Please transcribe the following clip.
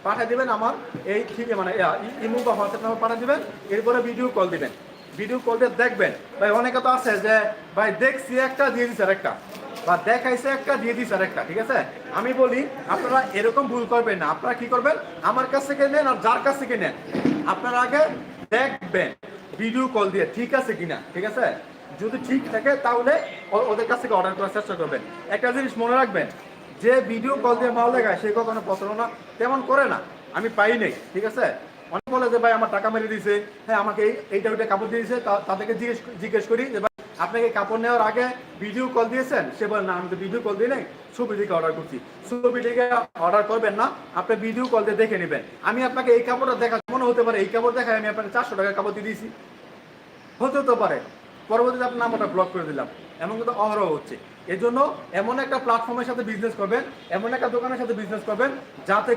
পাঠিয়ে দেবেন আমার এই ঠিক মানে ইমো বা হোয়াটসঅ্যাপ নাম্বার পাঠিয়ে দেবেন, এরপরে ভিডিও কল দিবেন। ভিডিও কল দিয়ে দেখবেন ভাই, অনেকে তো আছে যে ভাই দেখছি একটা দিয়ে দিচ্ছে আরেকটা, বা দেখাইছে একটা দিয়ে দিচ্ছে আরেকটা, ঠিক আছে? আমি বলি আপনারা এরকম ভুল করবেন না। আপনারা কি করবেন, আমার কাছ থেকে নেন আর যার কাছ থেকে নেন, আপনারা আগে দেখবেন ভিডিও কল দিয়ে ঠিক আছে কিনা, ঠিক আছে? যদি ঠিক থাকে তাহলে ওদের কাছ থেকে অর্ডার করার চেষ্টা করবেন। একটা জিনিস মনে রাখবেন, যে ভিডিও কল দিয়ে মাল দেখায় সে কখনো প্রতারণা তেমন করে না, আমি পাই নাই, ঠিক আছে? অনেক বলে যে ভাই আমার টাকা মেরে দিয়েছে, হ্যাঁ আমাকে এইটা ওইটা কাপড় দিয়েছে, তাদেরকে জিজ্ঞেস করি যে ভাই আপনাকে কাপড় নেওয়ার আগে ভিডিও কল দিয়েছেন? সে বলে না, আমি তো ভিডিও কল দিই নাই, ছবি থেকে অর্ডার করছি। ছবি থেকে অর্ডার করবেন না, আপনি ভিডিও কল দিয়ে দেখে নেবেন। আমি আপনাকে এই কাপড়টা দেখা, মনে হতে পারে এই কাপড় দেখায় আমি আপনাকে 400 টাকার কাপড় দিয়ে দিয়েছি, হতে পারে পরবর্তীতে আপনার নাম্বারটা ব্লক করে দিলাম, এমন কিন্তু অহরহ হচ্ছে। এই জন্য এমন একটা প্ল্যাটফর্মের সাথে বিজনেস করবেন, এমন একটা দোকানের সাথে বিজনেস করবেন যাতে